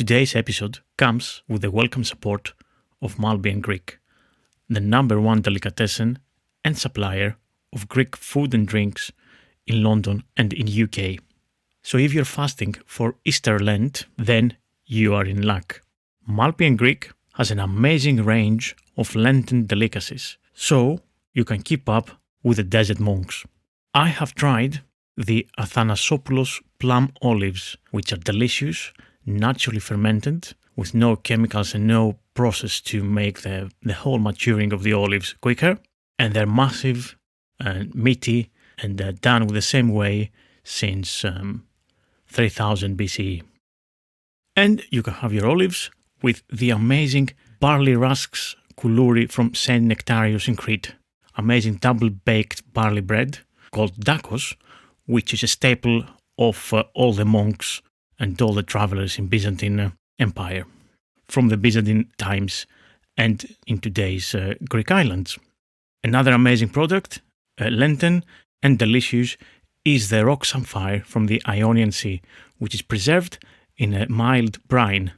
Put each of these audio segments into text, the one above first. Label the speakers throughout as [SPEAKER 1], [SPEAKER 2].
[SPEAKER 1] Today's episode comes with the welcome support of Malby & Greek, the #1 delicatessen and supplier of Greek food and drinks in London and in UK. So if you're fasting for Easter Lent, then you are in luck. Malby & Greek has an amazing range of Lenten delicacies, so you can keep up with the desert monks. I have tried the Athanasopoulos plum olives, which are delicious, naturally fermented, with no chemicals and no process to make the whole maturing of the olives quicker. And they're massive and meaty and they're done with the same way since 3000 BCE. And you can have your olives with the amazing barley rusks koulouri from Saint Nectarius in Crete. Amazing double-baked barley bread called dakos, which is a staple of all the monks and all the travelers in Byzantine Empire, from the Byzantine times and in today's Greek islands. Another amazing product, Lenten and delicious, is the rock samphire from the Ionian Sea, which is preserved in a mild brine.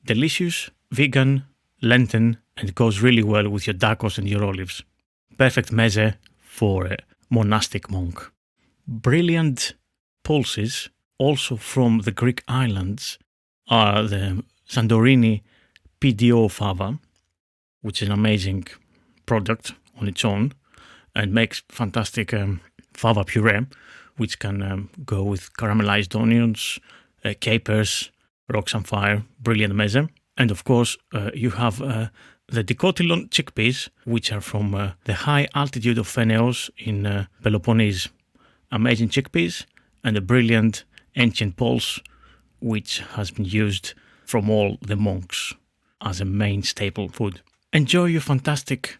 [SPEAKER 1] Delicious, vegan, Lenten, and goes really well with your dakos and your olives. Perfect meze for a monastic monk. Brilliant pulses, also from the Greek islands, are the Santorini PDO fava, which is an amazing product on its own and makes fantastic fava puree, which can go with caramelized onions, capers, rock samphire, brilliant meze. And of course, you have the dicotyledon chickpeas, which are from the high altitude of Phaneos in Peloponnese. Amazing chickpeas and a brilliant ancient pulse, which has been used from all the monks as a main staple food. Enjoy your fantastic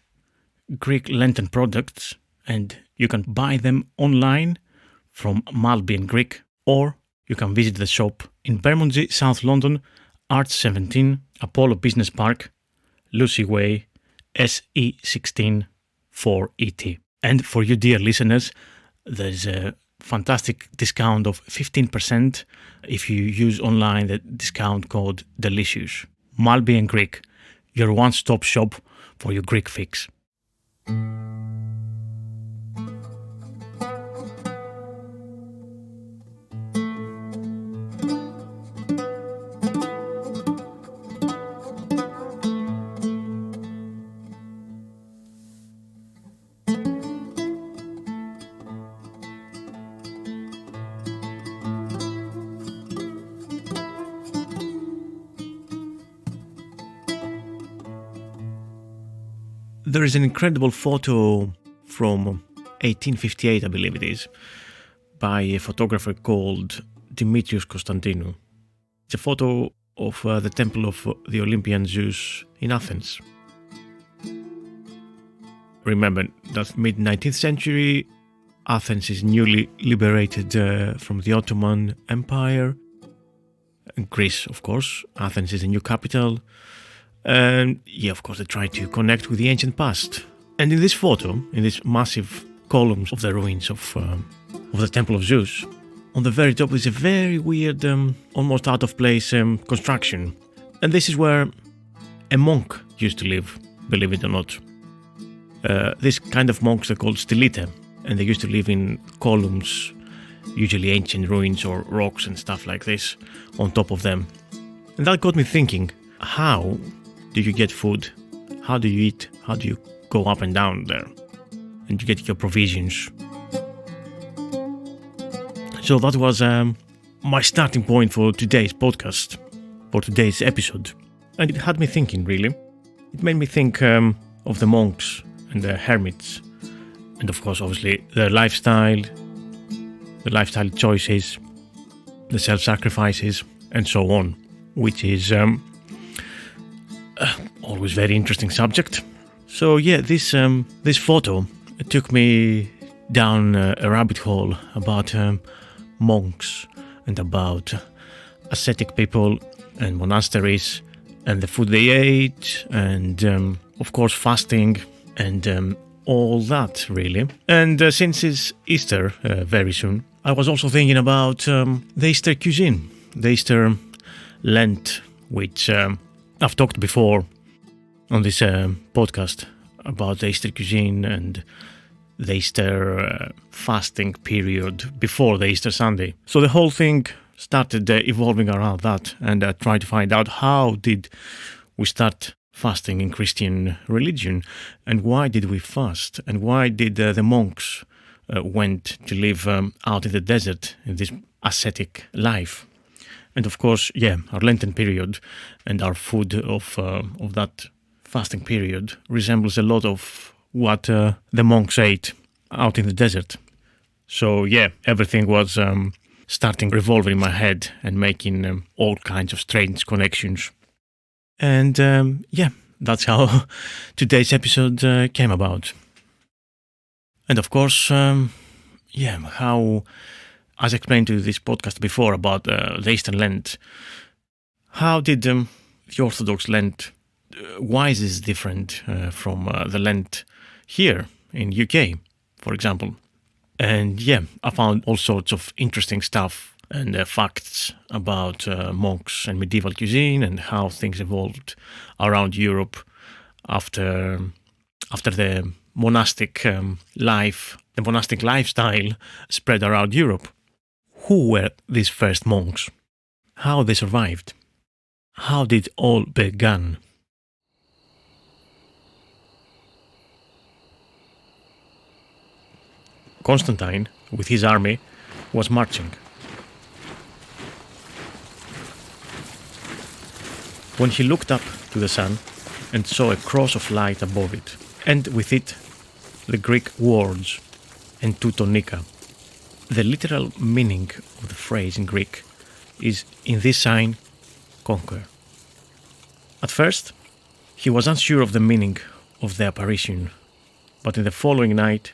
[SPEAKER 1] Greek Lenten products, and you can buy them online from Malby & Greek, or you can visit the shop in Bermondsey, South London, Arch 17, Apollo Business Park, Lucy Way, SE16 4ET. And for you dear listeners, there's a fantastic discount of 15% if you use online the discount code DELICIOUS. Malby & Greek, your one-stop shop for your Greek fix. There is an incredible photo from 1858, I believe it is, by a photographer called Dimitrios Constantinou. It's a photo of the Temple of the Olympian Zeus in Athens. Remember that mid-19th century, Athens is newly liberated from the Ottoman Empire. And Greece, of course. Athens is the new capital. And of course, they try to connect with the ancient past. And in this photo, in these massive columns of the ruins of the Temple of Zeus, on the very top is a very weird, almost out-of-place construction. And this is where a monk used to live, believe it or not. This kind of monks are called stylite, and they used to live in columns, usually ancient ruins or rocks and stuff like this, on top of them. And that got me thinking, how do you get food? How do you eat? How do you go up and down there? And you get your provisions. So that was my starting point for today's podcast, for today's episode. And it had me thinking, really. It made me think of the monks and the hermits. And of course, obviously, their lifestyle, the lifestyle choices, the self-sacrifices, and so on, which is always very interesting subject. So this photo took me down a rabbit hole about monks and about ascetic people and monasteries and the food they ate and of course fasting and all that really. And since it's Easter very soon, I was also thinking about the Easter cuisine, the Easter Lent which I've talked before on this podcast about the Easter cuisine and the Easter fasting period before the Easter Sunday. So the whole thing started evolving around that, and tried to find out how did we start fasting in Christian religion, and why did we fast, and why did the monks went to live out in the desert in this ascetic life. And of course, our Lenten period and our food of that fasting period resembles a lot of what the monks ate out in the desert. So everything was starting revolving in my head and making all kinds of strange connections. And that's how today's episode came about. And of course, how, as explained to this podcast before about the Eastern Lent, how did the Orthodox Lent, why is this different from the Lent here in UK, for example? And I found all sorts of interesting stuff and facts about monks and medieval cuisine and how things evolved around Europe after the monastic life, the monastic lifestyle spread around Europe. Who were these first monks? How they survived? How did it all began? Constantine, with his army, was marching. When he looked up to the sun and saw a cross of light above it, and with it the Greek words and teutonica. The literal meaning of the phrase in Greek is, in this sign, conquer. At first, he was unsure of the meaning of the apparition, but in the following night,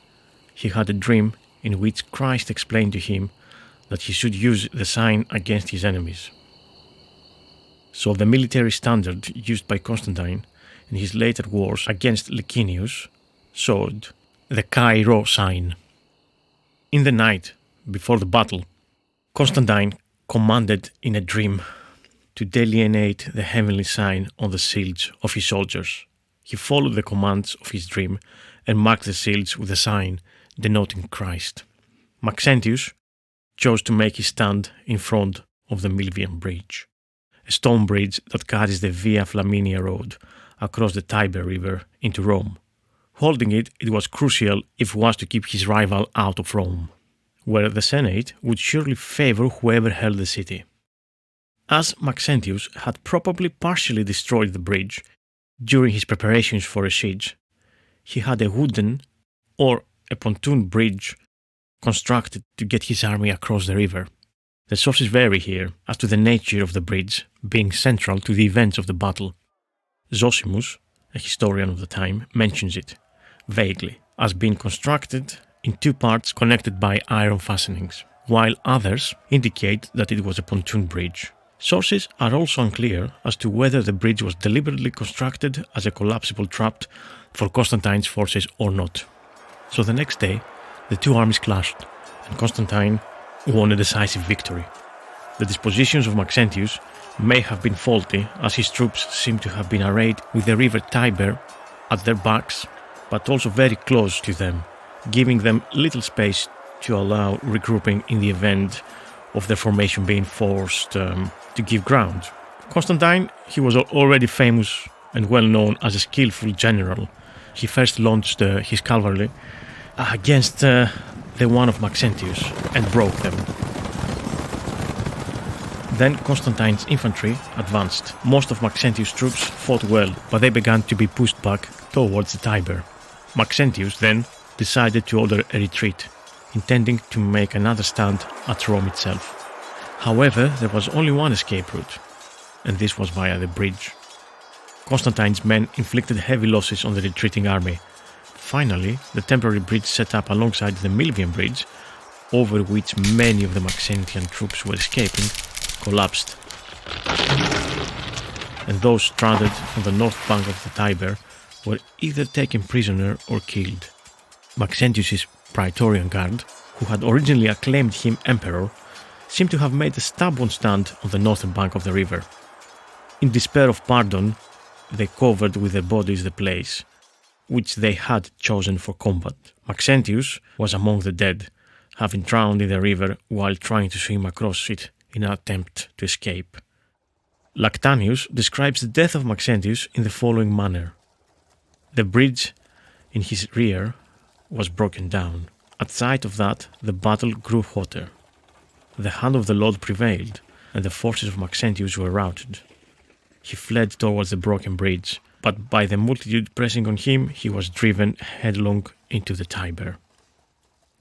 [SPEAKER 1] he had a dream in which Christ explained to him that he should use the sign against his enemies. So the military standard used by Constantine in his later wars against Licinius showed the Chi-Rho sign. In the night before the battle, Constantine commanded in a dream to delineate the heavenly sign on the shields of his soldiers. He followed the commands of his dream and marked the shields with a sign denoting Christ. Maxentius chose to make his stand in front of the Milvian Bridge, a stone bridge that carries the Via Flaminia road across the Tiber River into Rome. Holding it was crucial if he was to keep his rival out of Rome, where the Senate would surely favor whoever held the city. As Maxentius had probably partially destroyed the bridge during his preparations for a siege, he had a wooden or a pontoon bridge constructed to get his army across the river. The sources vary here as to the nature of the bridge being central to the events of the battle. Zosimus, a historian of the time, mentions it, vaguely, as being constructed in two parts connected by iron fastenings, while others indicate that it was a pontoon bridge. Sources are also unclear as to whether the bridge was deliberately constructed as a collapsible trap for Constantine's forces or not. So the next day, the two armies clashed, and Constantine won a decisive victory. The dispositions of Maxentius may have been faulty, as his troops seem to have been arrayed with the river Tiber at their backs, but also very close to them, giving them little space to allow regrouping in the event of their formation being forced to give ground. Constantine, he was already famous and well known as a skillful general. He first launched his cavalry against the one of Maxentius and broke them. Then Constantine's infantry advanced. Most of Maxentius' troops fought well, but they began to be pushed back towards the Tiber. Maxentius then decided to order a retreat, intending to make another stand at Rome itself. However, there was only one escape route, and this was via the bridge. Constantine's men inflicted heavy losses on the retreating army. Finally, the temporary bridge set up alongside the Milvian Bridge, over which many of the Maxentian troops were escaping, collapsed. And those stranded on the north bank of the Tiber were either taken prisoner or killed. Maxentius' Praetorian Guard, who had originally acclaimed him emperor, seemed to have made a stubborn stand on the northern bank of the river. In despair of pardon, they covered with their bodies the place which they had chosen for combat. Maxentius was among the dead, having drowned in the river while trying to swim across it in an attempt to escape. Lactantius describes the death of Maxentius in the following manner. The bridge in his rear was broken down. At sight of that, the battle grew hotter. The hand of the Lord prevailed, and the forces of Maxentius were routed. He fled towards the broken bridge, but by the multitude pressing on him, he was driven headlong into the Tiber.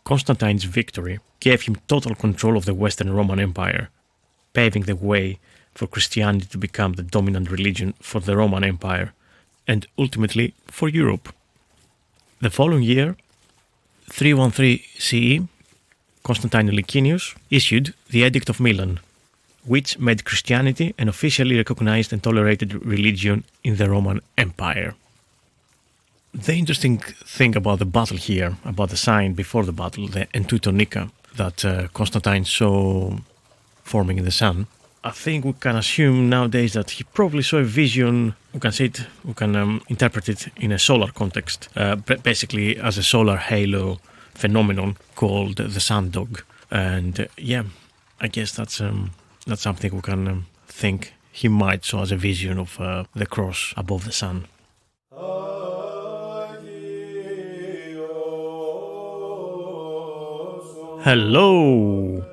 [SPEAKER 1] Constantine's victory gave him total control of the Western Roman Empire, paving the way for Christianity to become the dominant religion for the Roman Empire, and ultimately for Europe. The following year, 313 CE, Constantine Licinius issued the Edict of Milan, which made Christianity an officially recognized and tolerated religion in the Roman Empire. The interesting thing about the battle here, about the sign before the battle, the Entutonika, that Constantine saw forming in the sun, I think we can assume nowadays that he probably saw a vision. We can interpret it in a solar context, basically as a solar halo phenomenon called the sun dog. And I guess that's something we can think he might saw as a vision of the cross above the sun. Hello!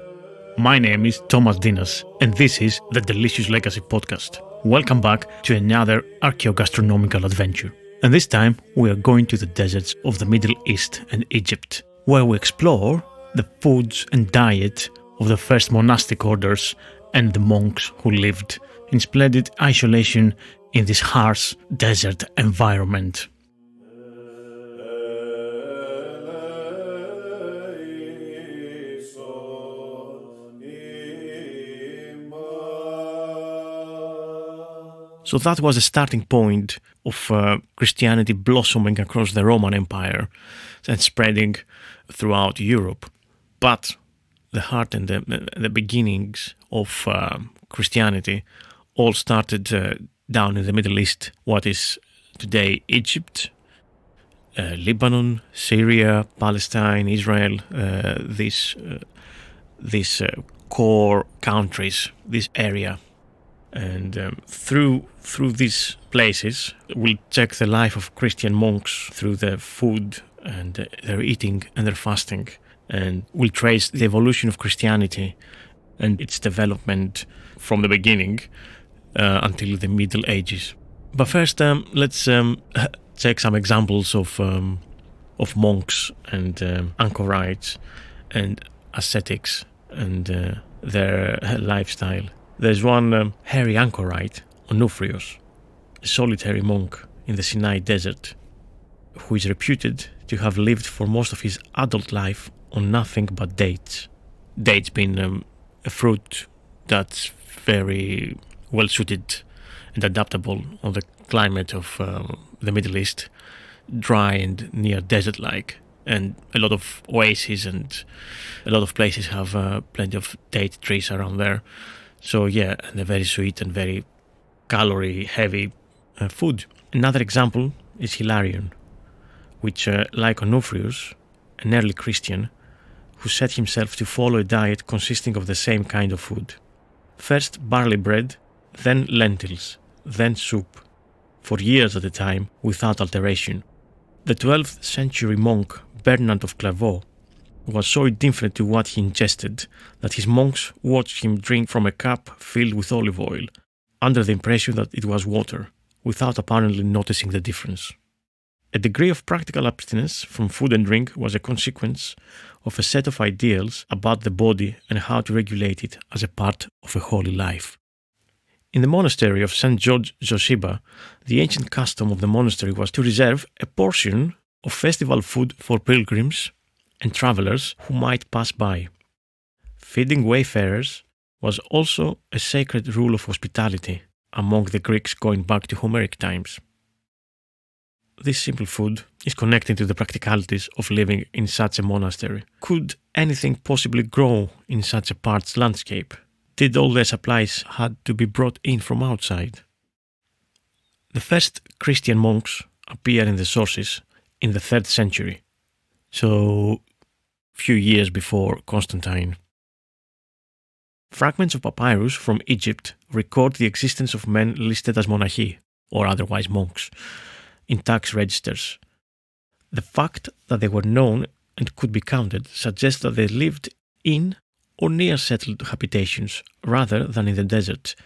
[SPEAKER 1] My name is Thomas Dinas, and this is the Delicious Legacy Podcast. Welcome back to another archaeogastronomical adventure. And this time we are going to the deserts of the Middle East and Egypt, where we explore the foods and diet of the first monastic orders and the monks who lived in splendid isolation in this harsh desert environment. So that was a starting point of Christianity blossoming across the Roman Empire and spreading throughout Europe. But the heart and the beginnings of Christianity all started down in the Middle East, what is today Egypt, Lebanon, Syria, Palestine, Israel, these core countries, this area. And through these places, we'll check the life of Christian monks through their food and their eating and their fasting. And we'll trace the evolution of Christianity and its development from the beginning until the Middle Ages. But first, let's check some examples of monks and anchorites and ascetics and their lifestyle. There's one hairy anchorite, Onufrios, a solitary monk in the Sinai Desert, who is reputed to have lived for most of his adult life on nothing but dates. Dates being a fruit that's very well suited and adaptable on the climate of the Middle East, dry and near desert-like, and a lot of oases and a lot of places have plenty of date trees around there. So and a very sweet and very calorie-heavy food. Another example is Hilarion, which, like Onufrius, an early Christian, who set himself to follow a diet consisting of the same kind of food. First barley bread, then lentils, then soup, for years at a time without alteration. The 12th century monk Bernard of Clairvaux was so indifferent to what he ingested that his monks watched him drink from a cup filled with olive oil, under the impression that it was water, without apparently noticing the difference. A degree of practical abstinence from food and drink was a consequence of a set of ideals about the body and how to regulate it as a part of a holy life. In the monastery of St. George Zosiba, the ancient custom of the monastery was to reserve a portion of festival food for pilgrims and travelers who might pass by. Feeding wayfarers was also a sacred rule of hospitality among the Greeks going back to Homeric times. This simple food is connected to the practicalities of living in such a monastery. Could anything possibly grow in such a parched landscape? Did all their supplies had to be brought in from outside? The first Christian monks appear in the sources in the 3rd century, so few years before Constantine. Fragments of papyrus from Egypt record the existence of men listed as monarchi, or otherwise monks, in tax registers. The fact that they were known and could be counted suggests that they lived in or near settled habitations rather than in the desert.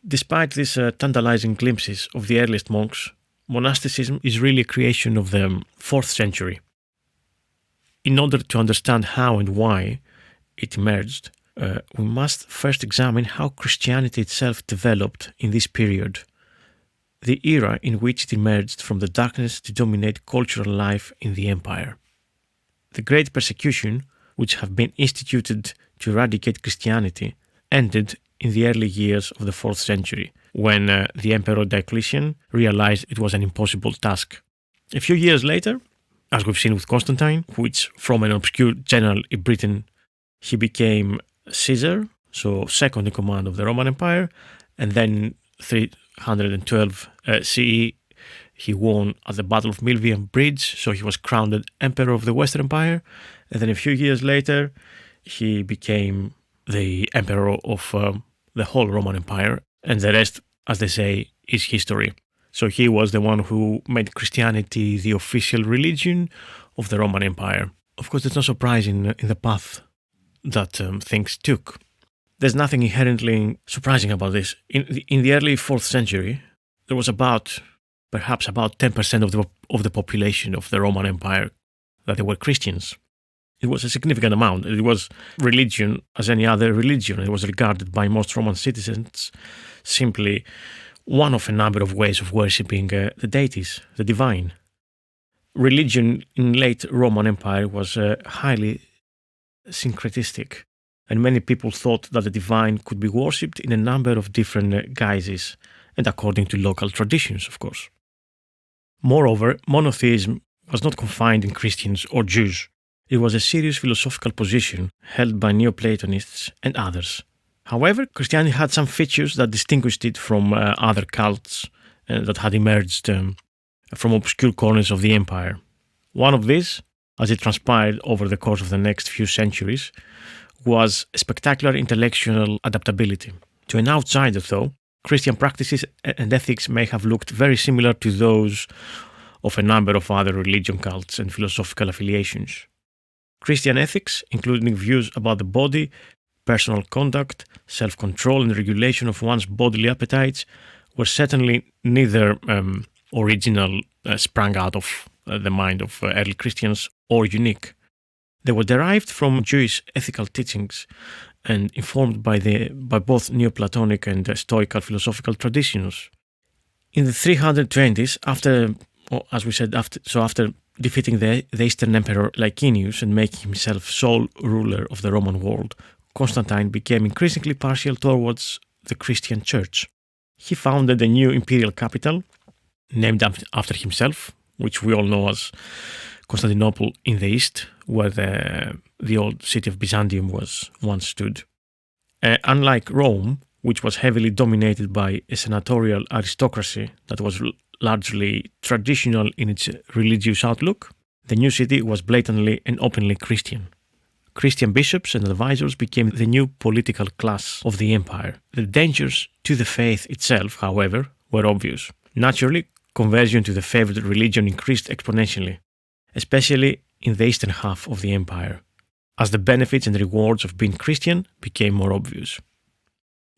[SPEAKER 1] Despite these tantalizing glimpses of the earliest monks, monasticism is really a creation of the 4th century. In order to understand how and why it emerged, we must first examine how Christianity itself developed in this period, the era in which it emerged from the darkness to dominate cultural life in the empire. The great persecution, which had been instituted to eradicate Christianity, ended in the early years of the 4th century, when the Emperor Diocletian realized it was an impossible task. A few years later, as we've seen with Constantine, which from an obscure general in Britain, he became Caesar, so second in command of the Roman Empire, and then 312 CE, he won at the Battle of Milvian Bridge, so he was crowned Emperor of the Western Empire, and then a few years later, he became the Emperor of the whole Roman Empire, and the rest, as they say, is history. So he was the one who made Christianity the official religion of the Roman Empire. Of course, it's not surprising in the path that things took. There's nothing inherently surprising about this. In the early 4th century, there was perhaps about 10% of the population of the Roman Empire that they were Christians. It was a significant amount. It was religion as any other religion. It was regarded by most Roman citizens simply one of a number of ways of worshipping the deities, the divine. Religion in late Roman Empire was highly syncretistic, and many people thought that the divine could be worshipped in a number of different guises, and according to local traditions, of course. Moreover, monotheism was not confined in Christians or Jews. It was a serious philosophical position held by Neoplatonists and others. However, Christianity had some features that distinguished it from other cults that had emerged from obscure corners of the empire. One of these, as it transpired over the course of the next few centuries, was a spectacular intellectual adaptability. To an outsider, though, Christian practices and ethics may have looked very similar to those of a number of other religion cults and philosophical affiliations. Christian ethics, including views about the body, personal conduct, self-control and regulation of one's bodily appetites, were certainly neither original, sprang out of the mind of early Christians, or unique. They were derived from Jewish ethical teachings and informed by both Neoplatonic and Stoical philosophical traditions. In the 320s, after defeating the Eastern Emperor Licinius and making himself sole ruler of the Roman world, Constantine became increasingly partial towards the Christian Church. He founded a new imperial capital, named after himself, which we all know as Constantinople in the east, where the old city of Byzantium was once stood. Unlike Rome, which was heavily dominated by a senatorial aristocracy that was largely traditional in its religious outlook, the new city was blatantly and openly Christian. Christian bishops and advisors became the new political class of the empire. The dangers to the faith itself, however, were obvious. Naturally, conversion to the favored religion increased exponentially, especially in the eastern half of the empire, as the benefits and rewards of being Christian became more obvious.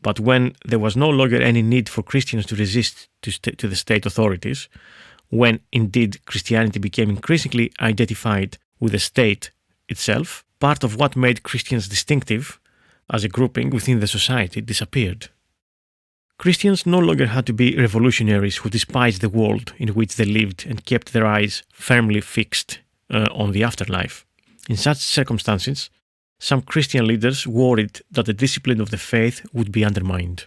[SPEAKER 1] But when there was no longer any need for Christians to resist to the state authorities, when indeed Christianity became increasingly identified with the state itself, part of what made Christians distinctive as a grouping within the society disappeared. Christians no longer had to be revolutionaries who despised the world in which they lived and kept their eyes firmly fixed on the afterlife. In such circumstances, some Christian leaders worried that the discipline of the faith would be undermined.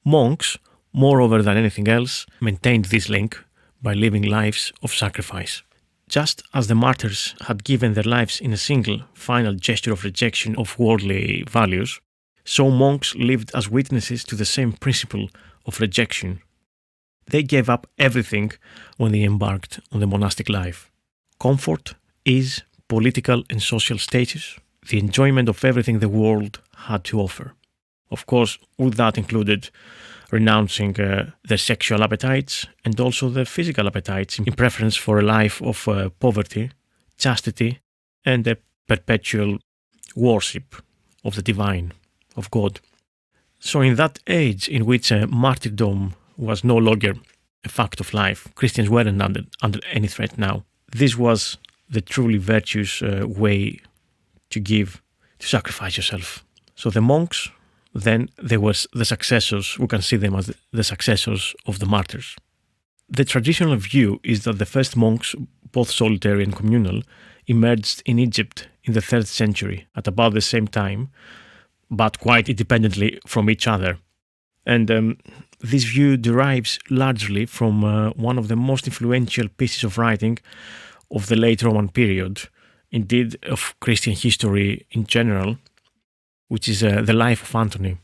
[SPEAKER 1] Monks, moreover than anything else, maintained this link by living lives of sacrifice. Just as the martyrs had given their lives in a single, final gesture of rejection of worldly values, so monks lived as witnesses to the same principle of rejection. They gave up everything when they embarked on the monastic life. Comfort, ease, political and social status, the enjoyment of everything the world had to offer. Of course, all that included renouncing their sexual appetites and also their physical appetites in preference for a life of poverty, chastity, and a perpetual worship of the divine, of God. So in that age in which martyrdom was no longer a fact of life, Christians weren't under any threat now. This was the truly virtuous way to sacrifice yourself. So the monks, then there was the successors, we can see them as the successors of the martyrs. The traditional view is that the first monks, both solitary and communal, emerged in Egypt in the 3rd century at about the same time, but quite independently from each other. And this view derives largely from one of the most influential pieces of writing of the late Roman period, indeed of Christian history in general, which is the life of Antony.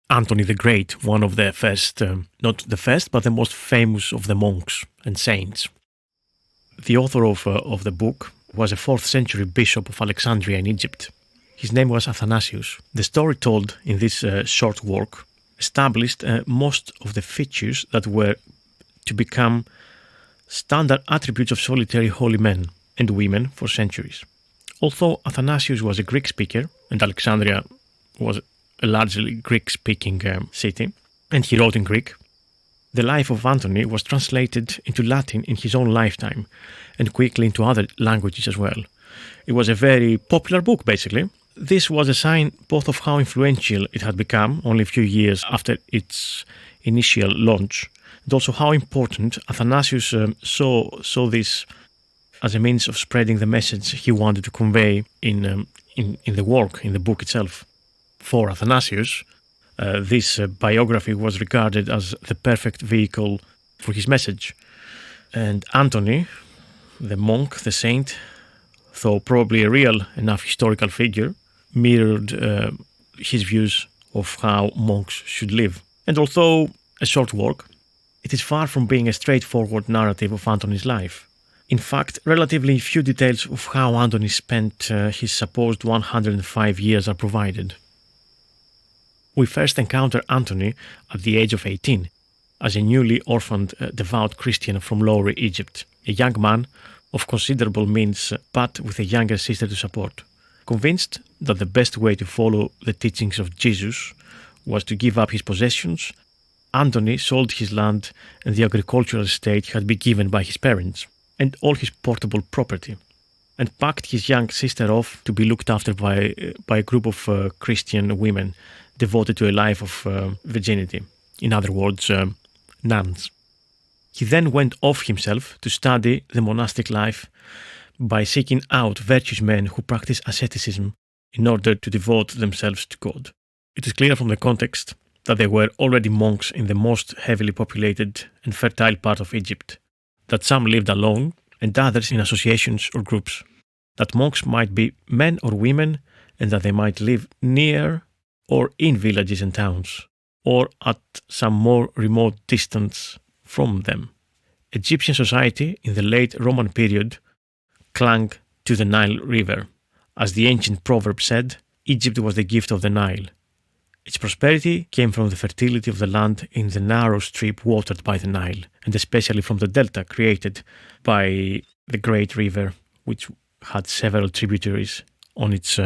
[SPEAKER 1] Antony the Great, one of the first, not the first, but the most famous of the monks and saints. The author of the book was a 4th century bishop of Alexandria in Egypt. His name was Athanasius. The story told in this short work established most of the features that were to become standard attributes of solitary holy men and women for centuries. Although Athanasius was a Greek speaker, and Alexandria was a largely Greek-speaking city, and he wrote in Greek, the life of Antony was translated into Latin in his own lifetime, and quickly into other languages as well. It was a very popular book, basically. This was a sign both of how influential it had become only a few years after its initial launch, and also how important Athanasius saw this as a means of spreading the message he wanted to convey in the work, in the book itself. For Athanasius, this biography was regarded as the perfect vehicle for his message. And Antony, the monk, the saint, though probably a real enough historical figure, mirrored his views of how monks should live. And although a short work, it is far from being a straightforward narrative of Antony's life. In fact, relatively few details of how Antony spent his supposed 105 years are provided. We first encounter Antony at the age of 18, as a newly orphaned devout Christian from Lower Egypt, a young man of considerable means but with a younger sister to support. Convinced that the best way to follow the teachings of Jesus was to give up his possessions, Antony sold his land and the agricultural estate he had been given by his parents, and all his portable property, and packed his young sister off to be looked after by a group of Christian women devoted to a life of virginity. In other words, nuns. He then went off himself to study the monastic life by seeking out virtuous men who practice asceticism in order to devote themselves to God. It is clear from the context that they were already monks in the most heavily populated and fertile part of Egypt, that some lived alone and others in associations or groups, that monks might be men or women and that they might live near or in villages and towns, or at some more remote distance from them. Egyptian society in the late Roman period clung to the Nile River. As the ancient proverb said, Egypt was the gift of the Nile. Its prosperity came from the fertility of the land in the narrow strip watered by the Nile, and especially from the delta created by the great river, which had several tributaries on its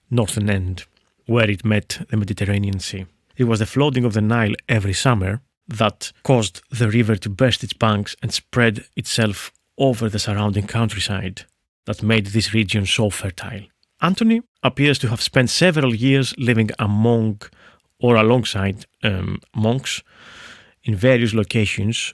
[SPEAKER 1] northern end, where it met the Mediterranean Sea. It was the flooding of the Nile every summer that caused the river to burst its banks and spread itself over the surrounding countryside that made this region so fertile. Antony appears to have spent several years living among or alongside monks in various locations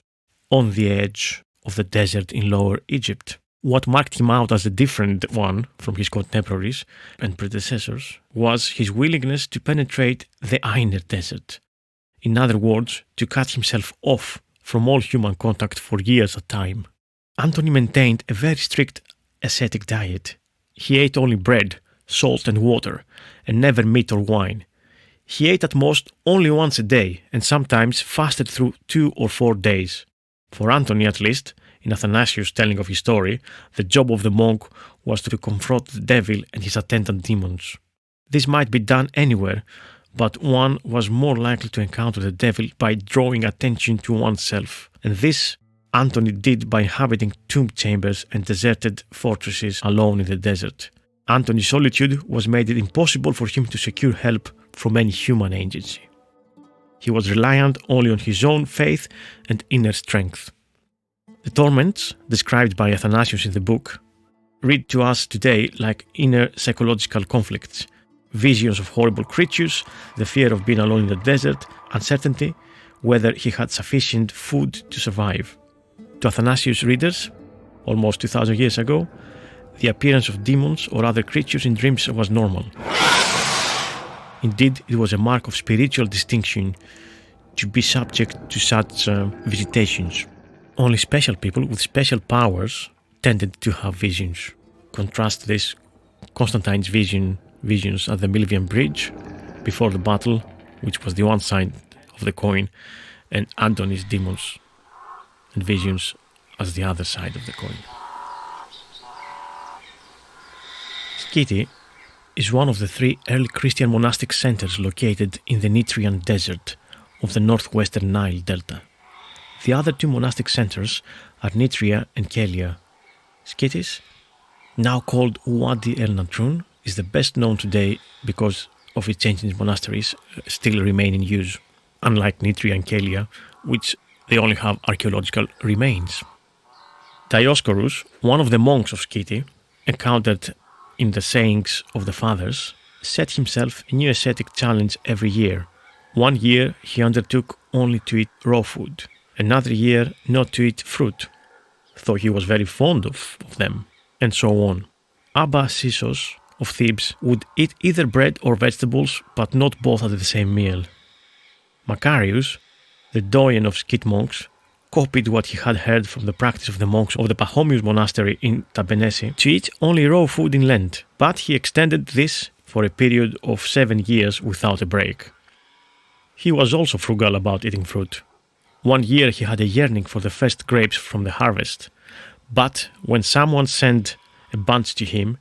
[SPEAKER 1] on the edge of the desert in Lower Egypt. What marked him out as a different one from his contemporaries and predecessors was his willingness to penetrate the inner desert. In other words, to cut himself off from all human contact for years at a time. Antony maintained a very strict ascetic diet. He ate only bread, salt and water, and never meat or wine. He ate at most only once a day and sometimes fasted through 2 or 4 days. For Antony, at least, in Athanasius' telling of his story, the job of the monk was to confront the devil and his attendant demons. This might be done anywhere, but one was more likely to encounter the devil by drawing attention to oneself, and this Antony did by inhabiting tomb chambers and deserted fortresses alone in the desert. Antony's solitude was made it impossible for him to secure help from any human agency. He was reliant only on his own faith and inner strength. The torments, described by Athanasius in the book, read to us today like inner psychological conflicts, visions of horrible creatures, the fear of being alone in the desert, uncertainty whether he had sufficient food to survive. To Athanasius' readers, almost 2,000 years ago, the appearance of demons or other creatures in dreams was normal. Indeed, it was a mark of spiritual distinction to be subject to such visitations. Only special people with special powers tended to have visions. Contrast this Constantine's visions at the Milvian Bridge before the battle, which was the one side of the coin, and Antony's demons and visions as the other side of the coin. Skete is one of the 3 early Christian monastic centers located in the Nitrian Desert of the northwestern Nile Delta. The other 2 monastic centers are Nitria and Kelia. Sketis, now called Wadi el Natrun, is the best known today because of its ancient monasteries still remain in use, unlike Nitria and Kelia, which they only have archaeological remains. Dioscorus, one of the monks of Skete, encountered in the sayings of the fathers, set himself a new ascetic challenge every year. One year he undertook only to eat raw food, another year not to eat fruit, though he was very fond of them, and so on. Abba Sisos of Thebes would eat either bread or vegetables, but not both at the same meal. Macarius, the doyen of Skete monks, copied what he had heard from the practice of the monks of the Pachomius monastery in Tabenesi to eat only raw food in Lent, but he extended this for a period of 7 years without a break. He was also frugal about eating fruit. One year he had a yearning for the first grapes from the harvest, but when someone sent a bunch to him,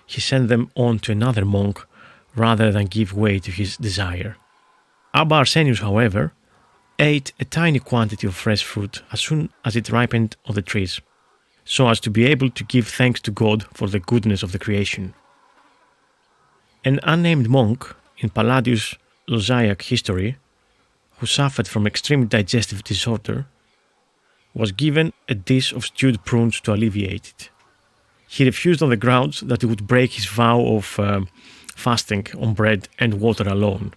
[SPEAKER 1] he sent them on to another monk rather than give way to his desire. Abba Arsenius, however, ate a tiny quantity of fresh fruit as soon as it ripened on the trees, so as to be able to give thanks to God for the goodness of the creation. An unnamed monk in Palladius' Lozaic history, who suffered from extreme digestive disorder, was given a dish of stewed prunes to alleviate it. He refused on the grounds that it would break his vow of fasting on bread and water alone,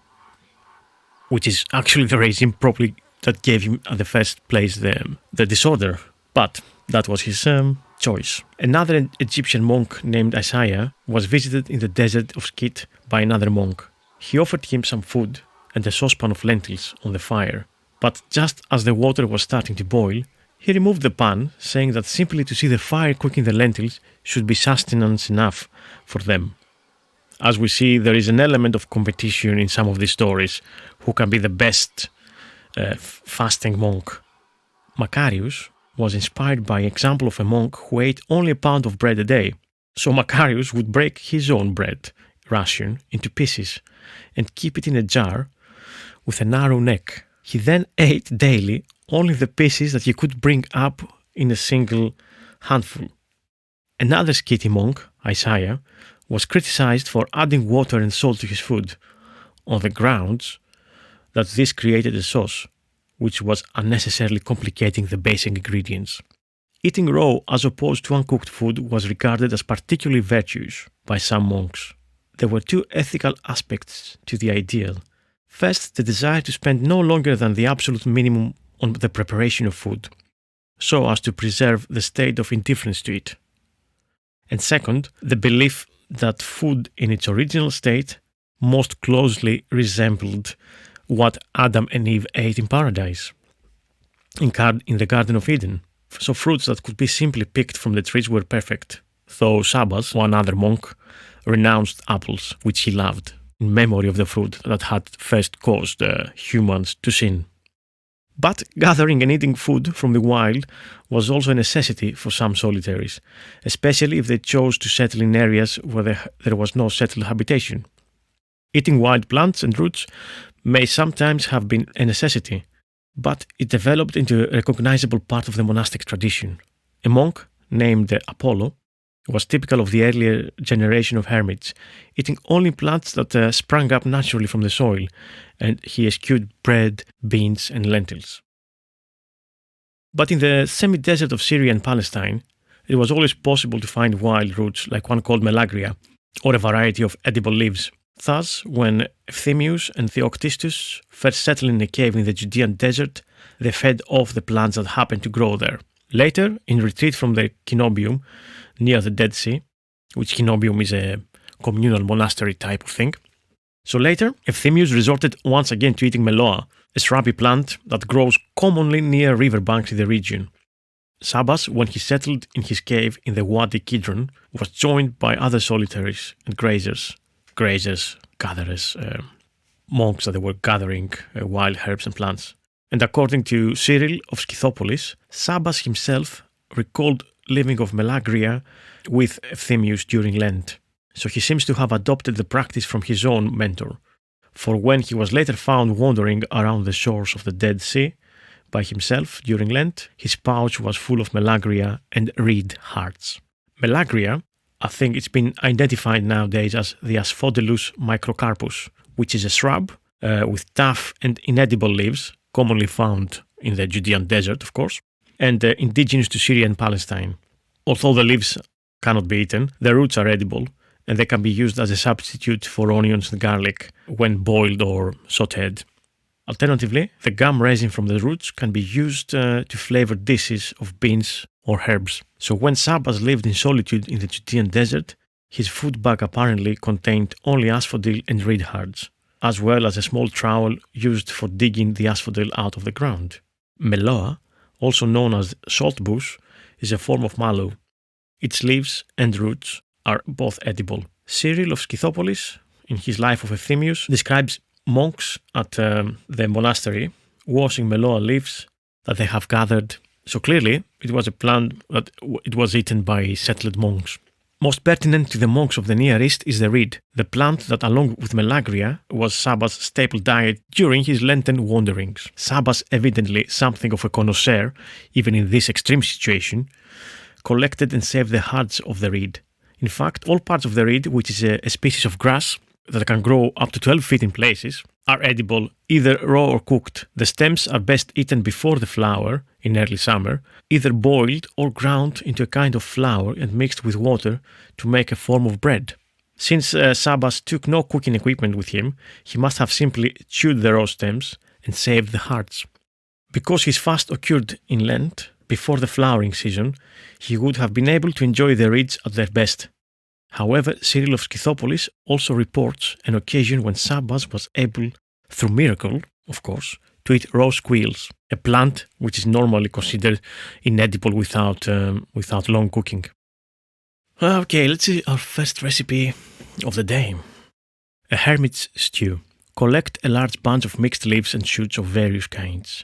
[SPEAKER 1] which is actually the regime probably that gave him at the first place the disorder, but that was his choice. Another Egyptian monk named Isaiah was visited in the desert of Skete by another monk. He offered him some food and a saucepan of lentils on the fire, but just as the water was starting to boil, he removed the pan, saying that simply to see the fire cooking the lentils should be sustenance enough for them. As we see, there is an element of competition in some of these stories, who can be the best fasting monk. Macarius was inspired by an example of a monk who ate only a pound of bread a day, so Macarius would break his own bread ration into pieces and keep it in a jar with a narrow neck. He then ate daily only the pieces that he could bring up in a single handful. Another Skete monk, Isaiah, was criticized for adding water and salt to his food, on the grounds that this created a sauce, which was unnecessarily complicating the basic ingredients. Eating raw as opposed to uncooked food was regarded as particularly virtuous by some monks. There were 2 ethical aspects to the ideal. First, the desire to spend no longer than the absolute minimum on the preparation of food, so as to preserve the state of indifference to it. And second, the belief that food in its original state most closely resembled what Adam and Eve ate in paradise, in the Garden of Eden. So fruits that could be simply picked from the trees were perfect, though Sabas, one other monk, renounced apples, which he loved, in memory of the fruit that had first caused humans to sin. But gathering and eating food from the wild was also a necessity for some solitaries, especially if they chose to settle in areas where there was no settled habitation. Eating wild plants and roots may sometimes have been a necessity, but it developed into a recognizable part of the monastic tradition. A monk named Apollo was typical of the earlier generation of hermits, eating only plants that sprang up naturally from the soil, and he eschewed bread, beans, and lentils. But in the semi-desert of Syria and Palestine, it was always possible to find wild roots like one called melagria, or a variety of edible leaves. Thus, when Euthymius and Theoctistus first settled in a cave in the Judean desert, they fed off the plants that happened to grow there. Later, in retreat from the Cenobium, near the Dead Sea, which Cenobium is a communal monastery type of thing. So later, Euthymius resorted once again to eating meloa, a shrubby plant that grows commonly near riverbanks in the region. Sabas, when he settled in his cave in the Wadi Kidron, was joined by other solitaries and gatherers, monks that they were gathering wild herbs and plants. And according to Cyril of Scythopolis, Sabas himself recalled living of melagria with Euthymius during Lent. So he seems to have adopted the practice from his own mentor. For when he was later found wandering around the shores of the Dead Sea by himself during Lent, his pouch was full of melagria and reed hearts. Melagria, I think it's been identified nowadays as the Asphodelus microcarpus, which is a shrub with tough and inedible leaves, commonly found in the Judean desert, of course, and indigenous to Syria and Palestine. Although the leaves cannot be eaten, the roots are edible, and they can be used as a substitute for onions and garlic when boiled or sautéed. Alternatively, the gum resin from the roots can be used to flavor dishes of beans or herbs. So when Sabas lived in solitude in the Judean desert, his food bag apparently contained only asphodel and reed hearts, as well as a small trowel used for digging the asphodel out of the ground. Meloa, also known as saltbush, is a form of mallow. Its leaves and roots are both edible. Cyril of Scythopolis, in his Life of Euthymius, describes monks at the monastery washing meloa leaves that they have gathered. So clearly, it was a plant that it was eaten by settled monks. Most pertinent to the monks of the Near East is the reed, the plant that, along with melagria, was Sabas' staple diet during his Lenten wanderings. Sabas, evidently something of a connoisseur, even in this extreme situation, collected and saved the hearts of the reed. In fact, all parts of the reed, which is a species of grass that can grow up to 12 feet in places, are edible, either raw or cooked. The stems are best eaten before the flower, in early summer, either boiled or ground into a kind of flour and mixed with water to make a form of bread. Since Sabas took no cooking equipment with him, he must have simply chewed the raw stems and saved the hearts. Because his fast occurred in Lent, before the flowering season, he would have been able to enjoy the reeds at their best. However, Cyril of Scythopolis also reports an occasion when Sabas was able, through miracle, of course, to eat raw squills, a plant which is normally considered inedible without long cooking. Okay, let's see our first recipe of the day. A hermit's stew. Collect a large bunch of mixed leaves and shoots of various kinds.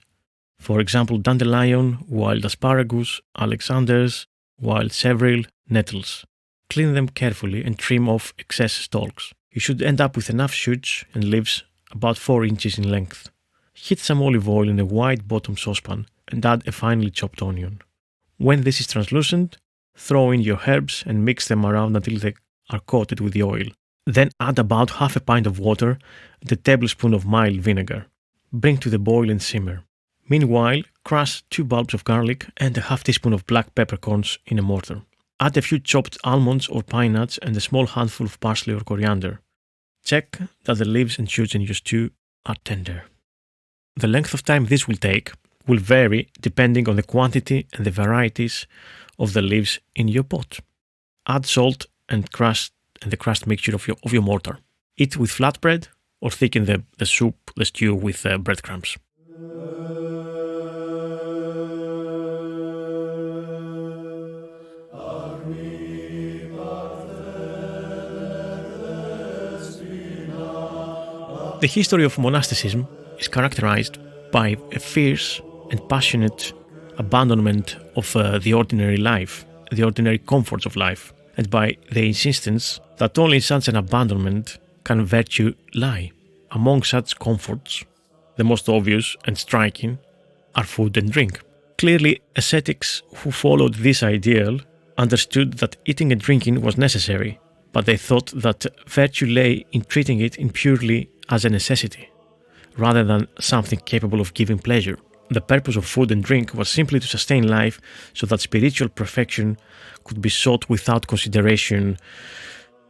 [SPEAKER 1] For example, dandelion, wild asparagus, alexanders, wild several, nettles. Clean them carefully and trim off excess stalks. You should end up with enough shoots and leaves about 4 inches in length. Heat some olive oil in a wide bottom saucepan and add a finely chopped onion. When this is translucent, throw in your herbs and mix them around until they are coated with the oil. Then add about half a pint of water and a tablespoon of mild vinegar. Bring to the boil and simmer. Meanwhile, crush 2 bulbs of garlic and a half teaspoon of black peppercorns in a mortar. Add a few chopped almonds or pine nuts and a small handful of parsley or coriander. Check that the leaves and shoots in your stew are tender. The length of time this will take will vary depending on the quantity and the varieties of the leaves in your pot. Add salt and the crushed mixture of your mortar. Eat with flatbread or thicken the stew with breadcrumbs. The history of monasticism is characterized by a fierce and passionate abandonment of the ordinary life, the ordinary comforts of life, and by the insistence that only in such an abandonment can virtue lie. Among such comforts, the most obvious and striking are food and drink. Clearly, ascetics who followed this ideal understood that eating and drinking was necessary, but they thought that virtue lay in treating it in purely as a necessity, rather than something capable of giving pleasure. The purpose of food and drink was simply to sustain life so that spiritual perfection could be sought without consideration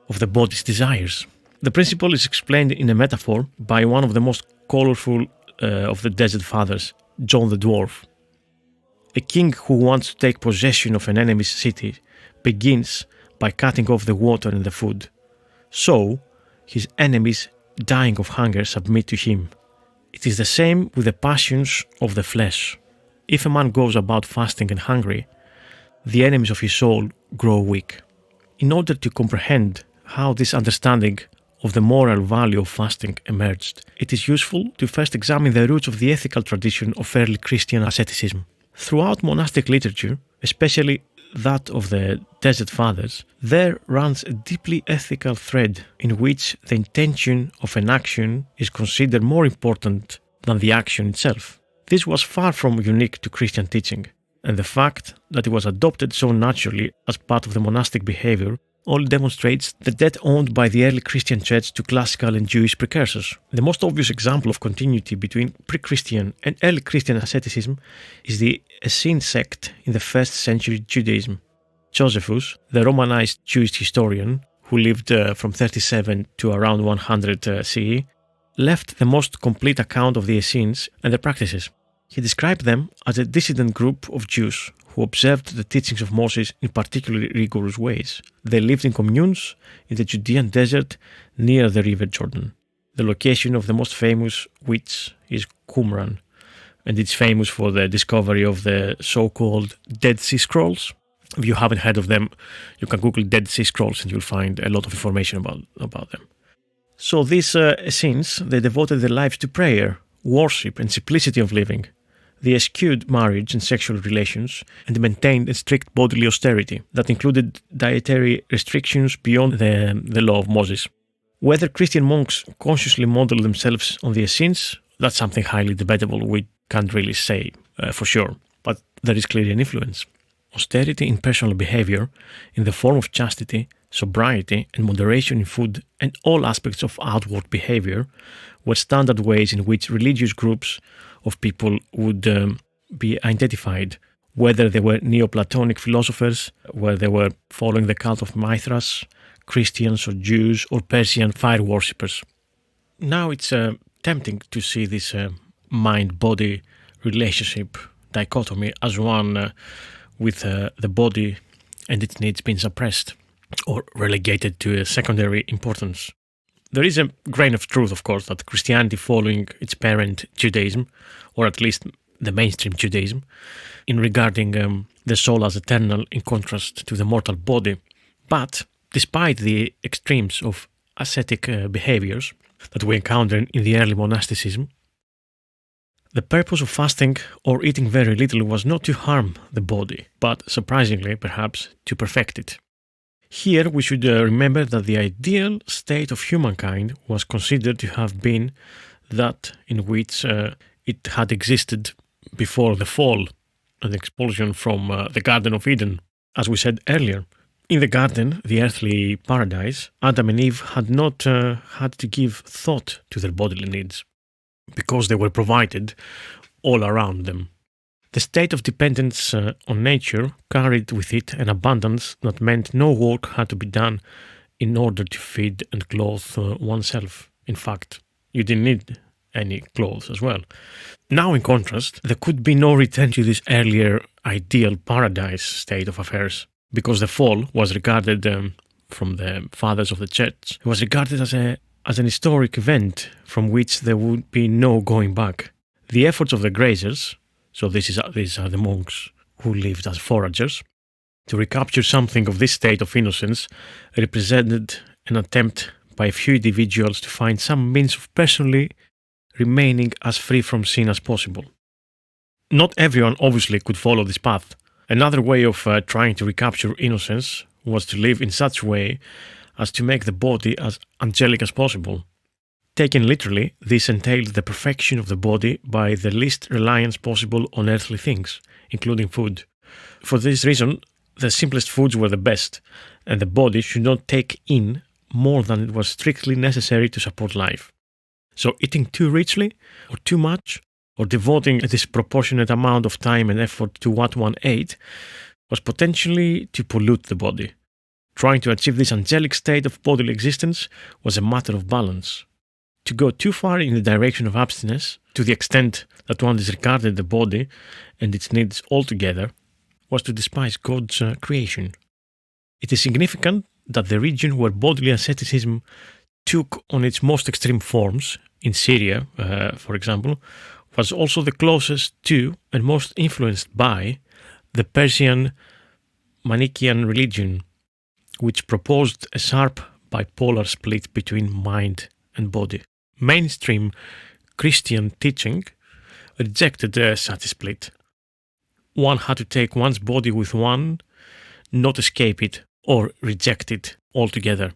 [SPEAKER 1] of the body's desires. The principle is explained in a metaphor by one of the most colorful of the Desert Fathers, John the Dwarf. A king who wants to take possession of an enemy's city begins by cutting off the water and the food. So, his enemies, dying of hunger, submit to him. It is the same with the passions of the flesh. If a man goes about fasting and hungry, the enemies of his soul grow weak. In order to comprehend how this understanding of the moral value of fasting emerged, it is useful to first examine the roots of the ethical tradition of early Christian asceticism. Throughout monastic literature, especially that of the Desert Fathers, there runs a deeply ethical thread in which the intention of an action is considered more important than the action itself. This was far from unique to Christian teaching, and the fact that it was adopted so naturally as part of the monastic behavior only demonstrates the debt owed by the early Christian church to classical and Jewish precursors. The most obvious example of continuity between pre-Christian and early Christian asceticism is the Essene sect in the 1st century Judaism. Josephus, the Romanized Jewish historian who lived from 37 to around 100 CE, left the most complete account of the Essenes and their practices. He described them as a dissident group of Jews who observed the teachings of Moses in particularly rigorous ways. They lived in communes in the Judean desert near the river Jordan. The location of the most famous which is Qumran, and it's famous for the discovery of the so-called Dead Sea Scrolls. If you haven't heard of them, you can Google Dead Sea Scrolls and you'll find a lot of information about them. So these Essenes, they devoted their lives to prayer, worship and simplicity of living. They eschewed marriage and sexual relations and maintained a strict bodily austerity that included dietary restrictions beyond the law of Moses. Whether Christian monks consciously modeled themselves on the Essenes, that's something highly debatable. We can't really say for sure, but there is clearly an influence. Austerity in personal behavior, in the form of chastity, sobriety and moderation in food and all aspects of outward behavior, were standard ways in which religious groups of people would be identified, whether they were Neoplatonic philosophers, whether they were following the cult of Mithras, Christians or Jews or Persian fire worshippers. Now it's tempting to see this mind-body relationship dichotomy as one with the body and its needs being suppressed or relegated to a secondary importance. There is a grain of truth, of course, that Christianity, following its parent Judaism, or at least the mainstream Judaism, in regarding the soul as eternal in contrast to the mortal body. But despite the extremes of ascetic behaviors that we encounter in the early monasticism, the purpose of fasting or eating very little was not to harm the body, but surprisingly, perhaps, to perfect it. Here we should remember that the ideal state of humankind was considered to have been that in which it had existed before the fall and expulsion from the Garden of Eden. As we said earlier, in the garden, the earthly paradise, Adam and Eve had not had to give thought to their bodily needs because they were provided all around them. The state of dependence on nature carried with it an abundance that meant no work had to be done in order to feed and clothe oneself. In fact, you didn't need any clothes as well. Now, in contrast, there could be no return to this earlier ideal paradise state of affairs, because the fall was regarded, from the fathers of the church, it was regarded as an historic event from which there would be no going back. The efforts of the grazers, so these are the monks who lived as foragers, to recapture something of this state of innocence represented an attempt by a few individuals to find some means of personally remaining as free from sin as possible. Not everyone obviously could follow this path. Another way of trying to recapture innocence was to live in such a way as to make the body as angelic as possible. Taken literally, this entailed the perfection of the body by the least reliance possible on earthly things, including food. For this reason, the simplest foods were the best, and the body should not take in more than it was strictly necessary to support life. So eating too richly, or too much, or devoting a disproportionate amount of time and effort to what one ate was potentially to pollute the body. Trying to achieve this angelic state of bodily existence was a matter of balance. To go too far in the direction of abstinence, to the extent that one disregarded the body and its needs altogether, was to despise God's creation. It is significant that the region where bodily asceticism took on its most extreme forms, in Syria, for example, was also the closest to and most influenced by the Persian Manichaean religion, which proposed a sharp bipolar split between mind and body. Mainstream Christian teaching rejected such a split. One had to take one's body with one, not escape it or reject it altogether.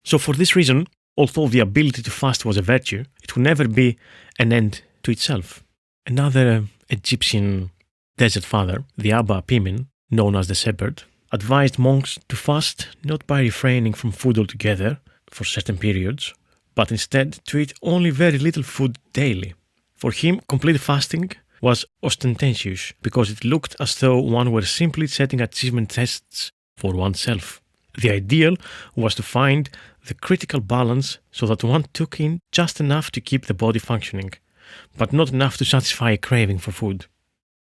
[SPEAKER 1] So for this reason, although the ability to fast was a virtue, it would never be an end to itself. Another Egyptian desert father, the Abba Pimen, known as the shepherd, advised monks to fast not by refraining from food altogether for certain periods, but instead to eat only very little food daily. For him, complete fasting was ostentatious because it looked as though one were simply setting achievement tests for oneself. The ideal was to find the critical balance so that one took in just enough to keep the body functioning, but not enough to satisfy a craving for food.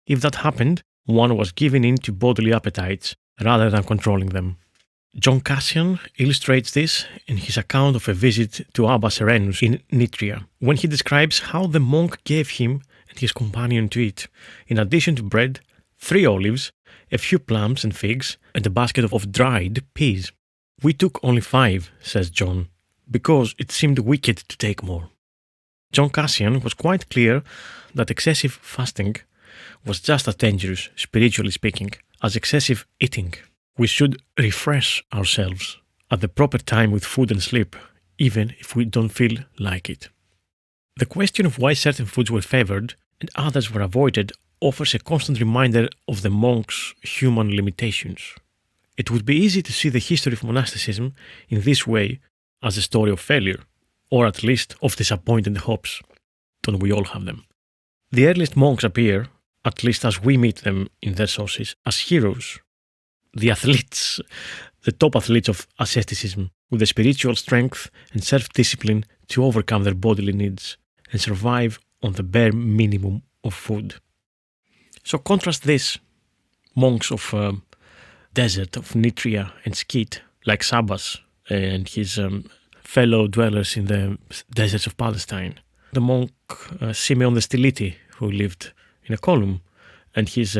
[SPEAKER 1] If that happened, one was giving in to bodily appetites rather than controlling them. John Cassian illustrates this in his account of a visit to Abba Serenus in Nitria, when he describes how the monk gave him and his companion to eat, in addition to bread, 3 olives, a few plums and figs, and a basket of dried peas. We took only 5, says John, because it seemed wicked to take more. John Cassian was quite clear that excessive fasting was just as dangerous, spiritually speaking, as excessive eating. We should refresh ourselves at the proper time with food and sleep, even if we don't feel like it. The question of why certain foods were favored and others were avoided offers a constant reminder of the monk's human limitations. It would be easy to see the history of monasticism in this way as a story of failure, or at least of disappointed hopes. Don't we all have them? The earliest monks appear, at least as we meet them in their sources, as heroes. The athletes, the top athletes of asceticism, with the spiritual strength and self-discipline to overcome their bodily needs and survive on the bare minimum of food. So contrast this, monks of desert, of Nitria and Skit, like Sabbas and his fellow dwellers in the deserts of Palestine. The monk Simeon the Stylite, who lived in a column, and his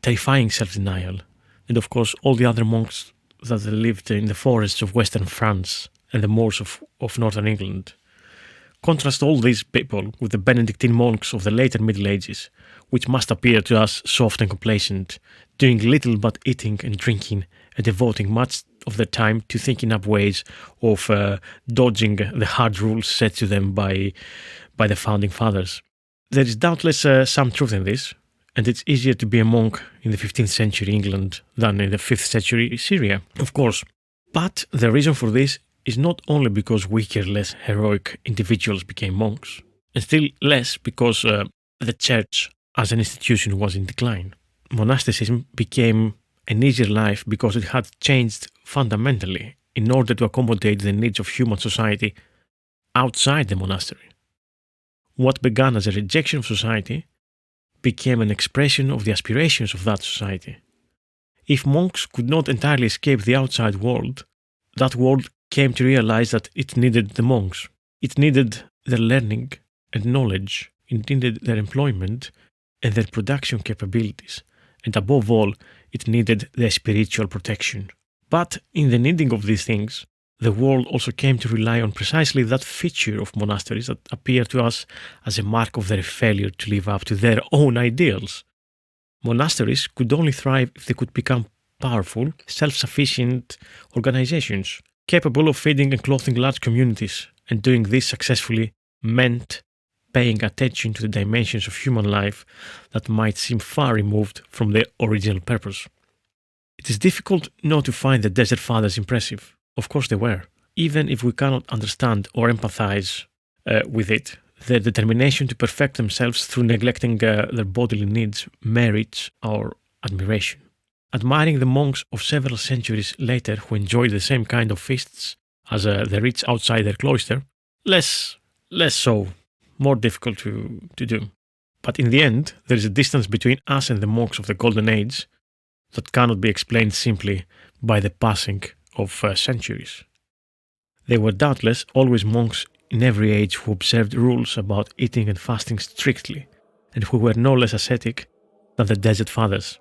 [SPEAKER 1] terrifying self-denial. And of course, all the other monks that lived in the forests of western France and the moors of northern England. Contrast all these people with the Benedictine monks of the later Middle Ages, which must appear to us soft and complacent, doing little but eating and drinking and devoting much of their time to thinking up ways of dodging the hard rules set to them by the founding fathers. There is doubtless some truth in this, and it's easier to be a monk in the 15th century England than in the 5th century Syria, of course. But the reason for this is not only because weaker, less heroic individuals became monks, and still less because the church as an institution was in decline. Monasticism became an easier life because it had changed fundamentally in order to accommodate the needs of human society outside the monastery. What began as a rejection of society became an expression of the aspirations of that society. If monks could not entirely escape the outside world, that world came to realize that it needed the monks. It needed their learning and knowledge. It needed their employment and their production capabilities. And above all, it needed their spiritual protection. But in the needing of these things, the world also came to rely on precisely that feature of monasteries that appeared to us as a mark of their failure to live up to their own ideals. Monasteries could only thrive if they could become powerful, self-sufficient organizations, capable of feeding and clothing large communities, and doing this successfully meant paying attention to the dimensions of human life that might seem far removed from their original purpose. It is difficult not to find the Desert Fathers impressive. Of course they were. Even if we cannot understand or empathize with it, their determination to perfect themselves through neglecting their bodily needs merits our admiration. Admiring the monks of several centuries later who enjoyed the same kind of feasts as the rich outside their cloister, less so, more difficult to do. But in the end, there is a distance between us and the monks of the Golden Age that cannot be explained simply by the passing of centuries. They were doubtless always monks in every age who observed rules about eating and fasting strictly, and who were no less ascetic than the Desert Fathers.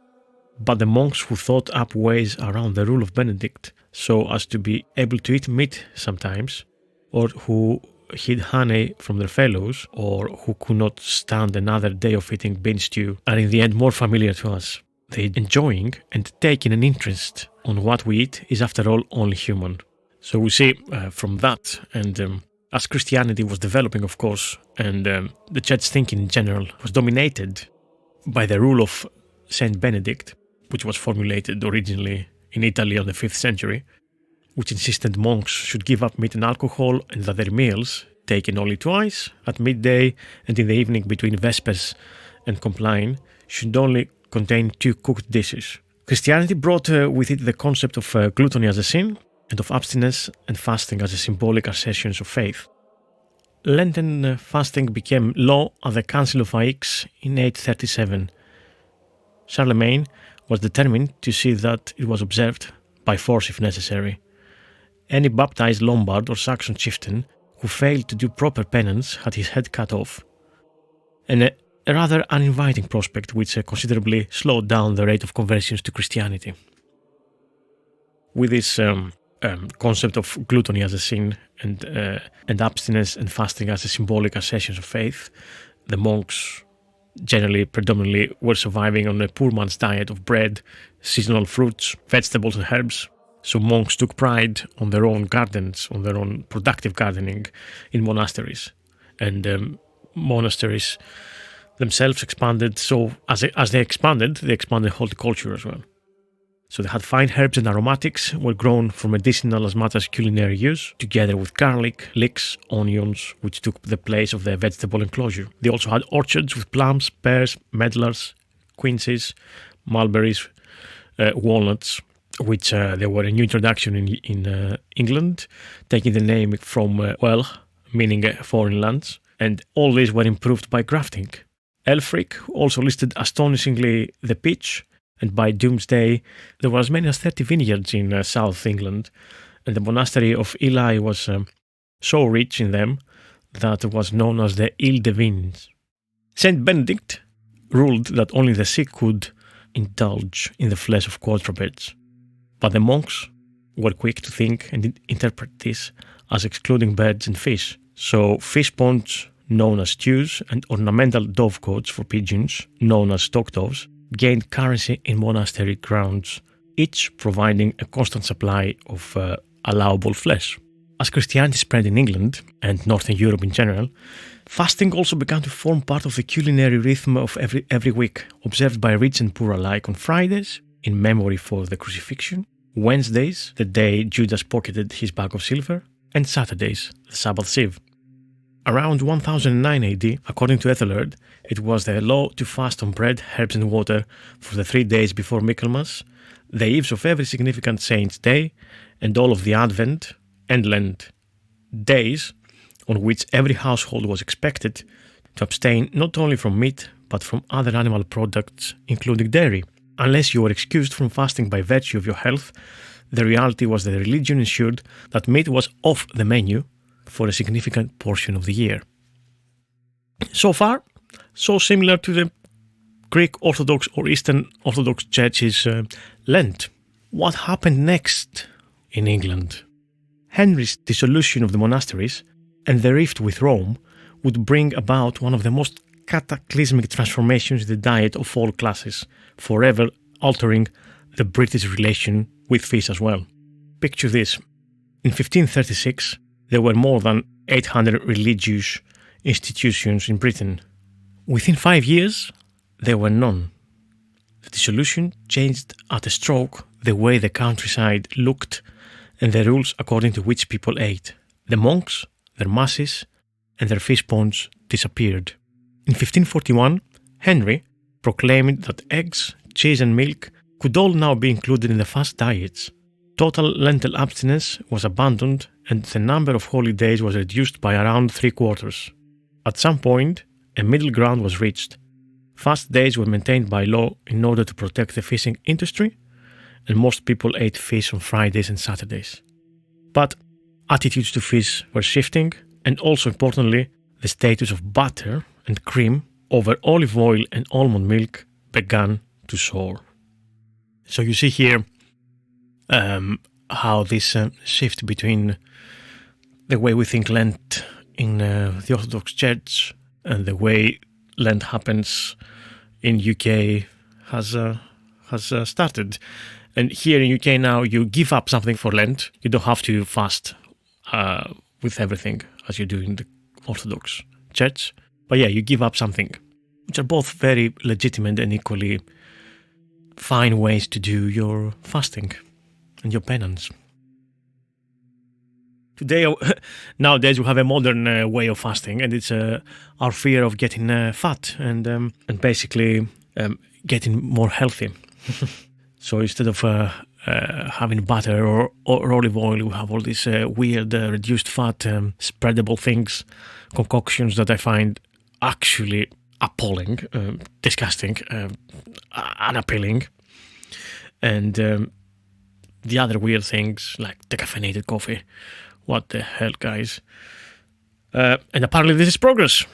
[SPEAKER 1] But the monks who thought up ways around the rule of Benedict so as to be able to eat meat sometimes, or who hid honey from their fellows, or who could not stand another day of eating bean stew, are in the end more familiar to us. They enjoying and taking an interest on what we eat is after all only human. So we see from that, and as Christianity was developing, of course, and the church thinking in general was dominated by the rule of Saint Benedict, which was formulated originally in Italy in the 5th century, which insisted monks should give up meat and alcohol, and that their meals, taken only twice, at midday and in the evening between Vespers and Compline, should only contain 2 cooked dishes. Christianity brought with it the concept of gluttony as a sin, and of abstinence and fasting as a symbolic assertions of faith. Lenten fasting became law at the Council of Aix in 837. Charlemagne was determined to see that it was observed, by force if necessary. Any baptized Lombard or Saxon chieftain who failed to do proper penance had his head cut off. And a rather uninviting prospect which considerably slowed down the rate of conversions to Christianity. With this concept of gluttony as a sin and abstinence and fasting as a symbolic assertions of faith, the monks generally predominantly were surviving on a poor man's diet of bread, seasonal fruits, vegetables and herbs. So monks took pride on their own gardens, on their own productive gardening in monasteries. And monasteries themselves expanded, so as they expanded horticulture as well. So they had fine herbs and aromatics were grown for medicinal as much as culinary use, together with garlic, leeks, onions, which took the place of their vegetable enclosure. They also had orchards with plums, pears, medlars, quinces, mulberries, walnuts, which they were a new introduction in England, taking the name from meaning foreign lands, and all these were improved by grafting. Elfric also listed astonishingly the peach, and by Doomsday there were as many as 30 vineyards in South England, and the monastery of Ely was so rich in them that it was known as the Ile de Vignes. Saint Benedict ruled that only the sick could indulge in the flesh of quadrupeds, but the monks were quick to think and interpret this as excluding birds and fish. So fish ponds, known as stews, and ornamental dovecotes for pigeons, known as stock doves, gained currency in monastery grounds, each providing a constant supply of allowable flesh. As Christianity spread in England and Northern Europe in general, fasting also began to form part of the culinary rhythm of every week, observed by rich and poor alike on Fridays, in memory for the crucifixion, Wednesdays, the day Judas pocketed his bag of silver, and Saturdays, the Sabbath Eve. Around 1009 AD, according to Ethelred, it was the law to fast on bread, herbs and water for the 3 days before Michaelmas, the eves of every significant saint's day, and all of the Advent and Lent, days on which every household was expected to abstain not only from meat, but from other animal products, including dairy. Unless you were excused from fasting by virtue of your health, the reality was that the religion ensured that meat was off the menu for a significant portion of the year. So far, so similar to the Greek Orthodox or Eastern Orthodox Church's Lent. What happened next in England? Henry's dissolution of the monasteries and the rift with Rome would bring about one of the most cataclysmic transformations in the diet of all classes, forever altering the British relation with fish as well. Picture this. In 1536, there were more than 800 religious institutions in Britain. Within 5 years, there were none. The dissolution changed at a stroke the way the countryside looked and the rules according to which people ate. The monks, their masses, and their fish ponds disappeared. In 1541, Henry proclaimed that eggs, cheese and milk could all now be included in the fast diets. Total lentil abstinence was abandoned and the number of holy days was reduced by around 3/4. At some point, a middle ground was reached. Fast days were maintained by law in order to protect the fishing industry, and most people ate fish on Fridays and Saturdays. But attitudes to fish were shifting, and also importantly, the status of butter and cream over olive oil and almond milk began to soar. So you see here how this shift between the way we think Lent in the Orthodox Church and the way Lent happens in UK has started. And here in UK now, you give up something for Lent. You don't have to fast with everything as you do in the Orthodox Church. But yeah, you give up something, which are both very legitimate and equally fine ways to do your fasting and your penance. Today, nowadays, we have a modern way of fasting, and it's our fear of getting fat and basically getting more healthy. So instead of having butter or olive oil, we have all these weird reduced fat spreadable things, concoctions that I find actually appalling, disgusting, unappealing. And the other weird things like decaffeinated coffee. What the hell, guys? And apparently this is progress.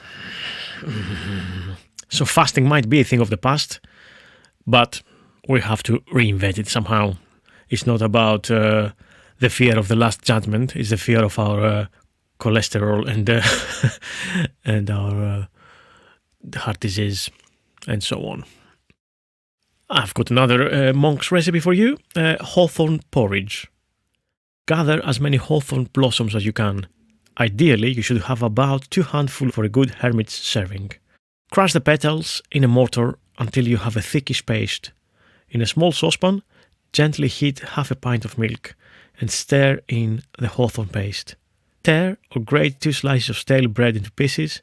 [SPEAKER 1] So fasting might be a thing of the past, but we have to reinvent it somehow. It's not about the fear of the last judgment. It's the fear of our cholesterol and our heart disease and so on. I've got another monk's recipe for you. Hawthorne Porridge. Gather as many hawthorn blossoms as you can. Ideally, you should have about 2 handfuls for a good hermit's serving. Crush the petals in a mortar until you have a thickish paste. In a small saucepan, gently heat half a pint of milk and stir in the hawthorn paste. Tear or grate 2 slices of stale bread into pieces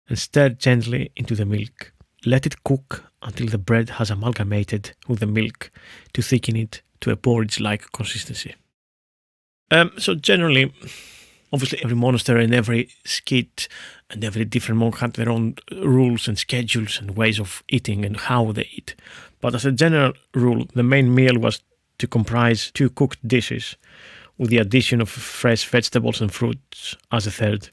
[SPEAKER 1] and stir gently into the milk. Let it cook until the bread has amalgamated with the milk to thicken it to a porridge-like consistency. So generally, obviously every monastery and every skit and every different monk had their own rules and schedules and ways of eating and how they eat. But as a general rule, the main meal was to comprise 2 cooked dishes with the addition of fresh vegetables and fruits as a third.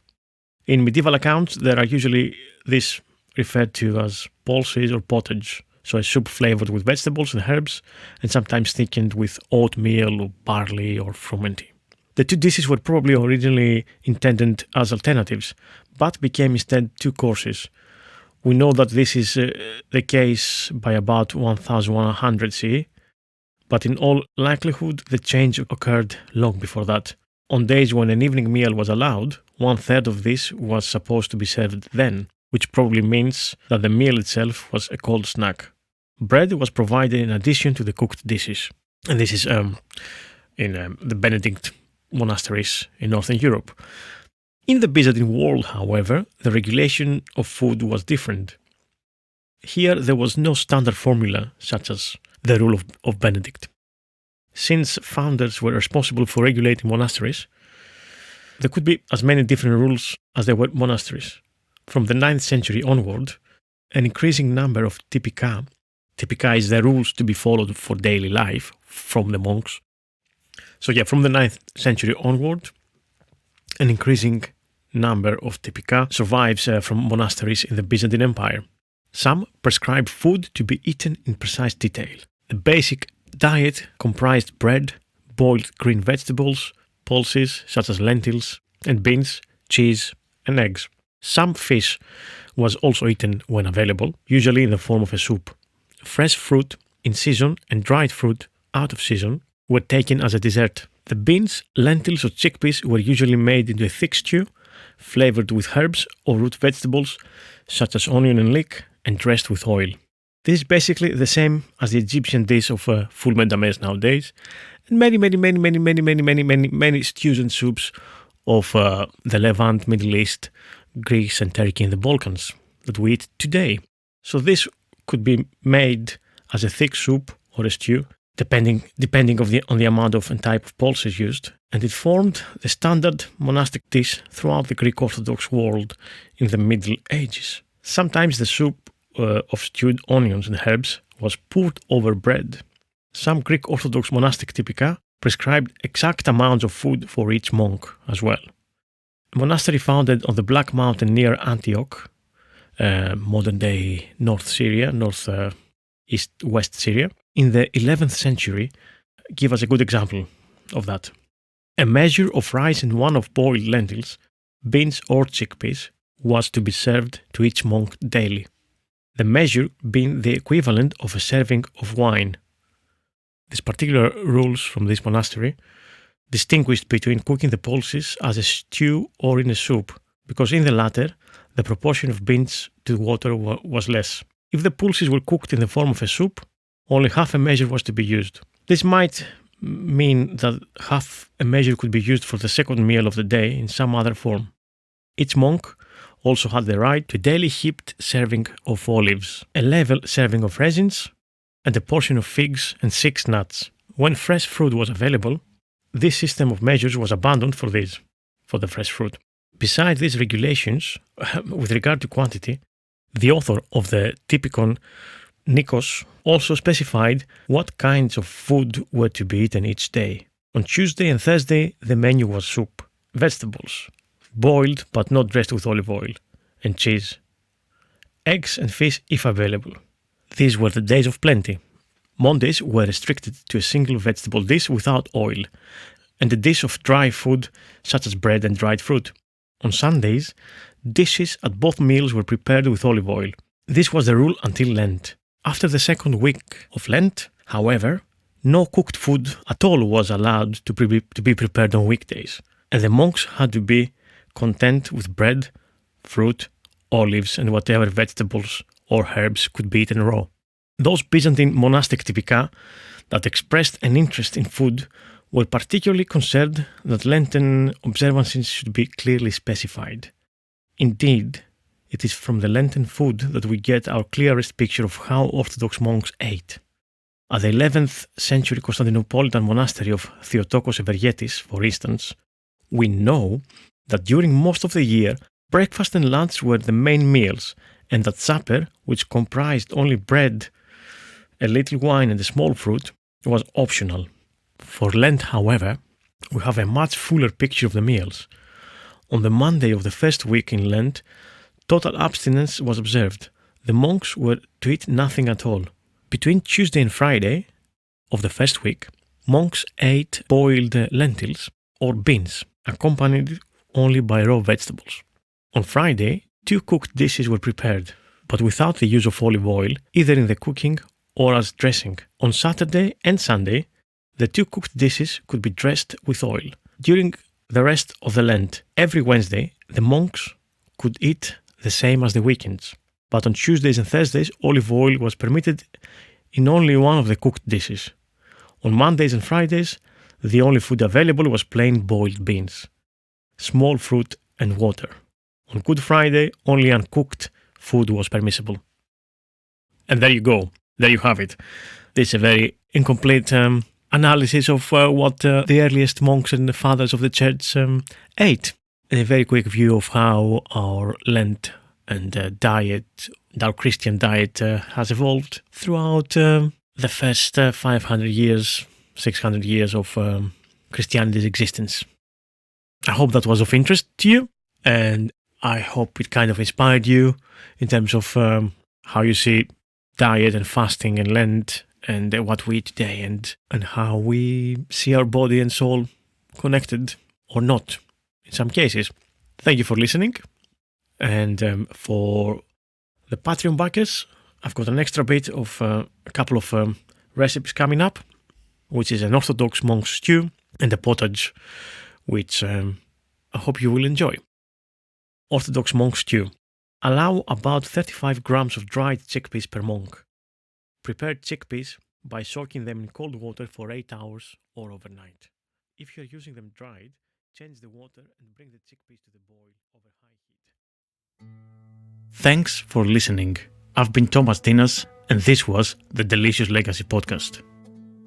[SPEAKER 1] In medieval accounts, there are usually this referred to as pulses or pottage, so a soup flavored with vegetables and herbs and sometimes thickened with oatmeal or barley or frumenty. The 2 dishes were probably originally intended as alternatives, but became instead 2 courses. We know that this is the case by about 1100 CE, but in all likelihood the change occurred long before that. On days when an evening meal was allowed, 1/3 of this was supposed to be served then, which probably means that the meal itself was a cold snack. Bread was provided in addition to the cooked dishes. And this is in the Benedict monasteries in Northern Europe. In the Byzantine world, however, the regulation of food was different. Here there was no standard formula such as the rule of Benedict. Since founders were responsible for regulating monasteries, there could be as many different rules as there were monasteries. From the 9th century onward, an increasing number of typica is the rules to be followed for daily life from the monks. So yeah, from the 9th century onward, an increasing number of typica survives from monasteries in the Byzantine Empire. Some prescribe food to be eaten in precise detail. The basic diet comprised bread, boiled green vegetables, pulses such as lentils and beans, cheese and eggs. Some fish was also eaten when available, usually in the form of a soup. Fresh fruit in season and dried fruit out of season were taken as a dessert. The beans, lentils or chickpeas were usually made into a thick stew, flavored with herbs or root vegetables such as onion and leek and dressed with oil. This is basically the same as the Egyptian dish of full medames nowadays, and many stews and soups of the Levant, Middle East, Greece and Turkey and the Balkans that we eat today. So this could be made as a thick soup or a stew, depending on the amount of and type of pulses used, and it formed the standard monastic dish throughout the Greek Orthodox world in the Middle Ages. Sometimes the soup of stewed onions and herbs was poured over bread. Some Greek Orthodox monastic typica prescribed exact amounts of food for each monk as well. A monastery founded on the Black Mountain near Antioch, modern-day North Syria, West Syria, in the 11th century, give us a good example of that. A measure of rice and one of boiled lentils, beans or chickpeas was to be served to each monk daily, the measure being the equivalent of a serving of wine. These particular rules from this monastery distinguished between cooking the pulses as a stew or in a soup, because in the latter, the proportion of beans to water was less. If the pulses were cooked in the form of a soup, only half a measure was to be used. This might mean that half a measure could be used for the second meal of the day in some other form. Each monk also had the right to a daily heaped serving of olives, a level serving of raisins, and a portion of figs and 6 nuts. When fresh fruit was available, this system of measures was abandoned for the fresh fruit. Besides these regulations, with regard to quantity, the author of the Typicon, Nikos, also specified what kinds of food were to be eaten each day. On Tuesday and Thursday, the menu was soup, vegetables, boiled but not dressed with olive oil, and cheese, eggs and fish if available. These were the days of plenty. Mondays were restricted to a single vegetable dish without oil, and a dish of dry food such as bread and dried fruit. On Sundays, dishes at both meals were prepared with olive oil. This was the rule until Lent. After the second week of Lent, however, no cooked food at all was allowed to be prepared on weekdays, and the monks had to be content with bread, fruit, olives, and whatever vegetables or herbs could be eaten raw. Those Byzantine monastic typica that expressed an interest in food were particularly concerned that Lenten observances should be clearly specified. Indeed, it is from the Lenten food that we get our clearest picture of how Orthodox monks ate. At the 11th century Constantinopolitan monastery of Theotokos Evergetis, for instance, we know that during most of the year, breakfast and lunch were the main meals, and that supper, which comprised only bread, a little wine and a small fruit, was optional. For Lent, however, we have a much fuller picture of the meals. On the Monday of the first week in Lent, total abstinence was observed. The monks were to eat nothing at all. Between Tuesday and Friday of the first week, monks ate boiled lentils or beans, accompanied only by raw vegetables. On Friday, 2 cooked dishes were prepared, but without the use of olive oil, either in the cooking or as dressing. On Saturday and Sunday, the 2 cooked dishes could be dressed with oil. During the rest of the Lent, every Wednesday, the monks could eat the same as the weekends. But on Tuesdays and Thursdays, olive oil was permitted in only one of the cooked dishes. On Mondays and Fridays, the only food available was plain boiled beans, small fruit and water. On Good Friday, only uncooked food was permissible. And there you go. There you have it. This is a very incomplete analysis of what the earliest monks and the fathers of the church ate. A very quick view of how our Lent and diet, our Christian diet has evolved throughout the first 500 years, 600 years of Christianity's existence. I hope that was of interest to you, and I hope it kind of inspired you in terms of how you see diet and fasting and Lent and what we eat today and how we see our body and soul connected or not in some cases. Thank you for listening. And for the Patreon backers, I've got an extra bit of a couple of recipes coming up, which is an Orthodox monk stew and a pottage, which I hope you will enjoy. Orthodox monk stew. Allow about 35 grams of dried chickpeas per monk. Prepare chickpeas by soaking them in cold water for 8 hours or overnight. If you're using them dried, change the water and bring the chickpeas to the boil over high heat. Thanks for listening. I've been Thomas Dinas, and this was the Delicious Legacy Podcast.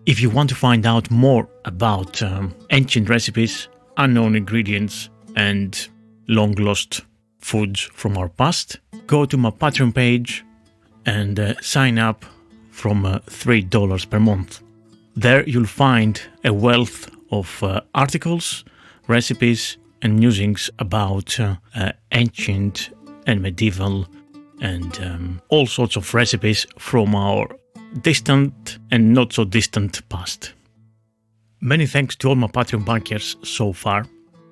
[SPEAKER 1] If you want to find out more about ancient recipes, unknown ingredients, and long-lost foods from our past, go to my Patreon page and sign up from $3 per month. There you'll find a wealth of articles, recipes, and musings about ancient and medieval and all sorts of recipes from our distant and not so distant past. Many thanks to all my Patreon backers so far.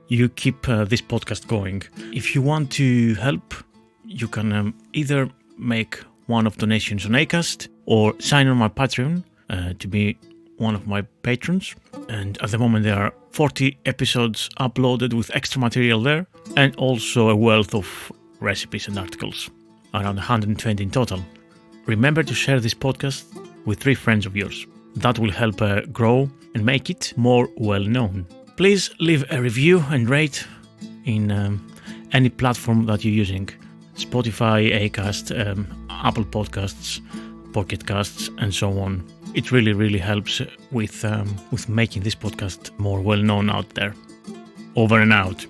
[SPEAKER 1] You keep this podcast going. If you want to help, you can either make one-off donations on Acast or sign on my Patreon to be one of my patrons. And at the moment there are 40 episodes uploaded with extra material there, and also a wealth of recipes and articles, around 120 in total. Remember to share this podcast with 3 friends of yours. That will help grow and make it more well-known. Please leave a review and rate in any platform that you're using. Spotify, Acast, Apple Podcasts, Pocket Casts, and so on. It really, really helps with making this podcast more well-known out there. Over and out.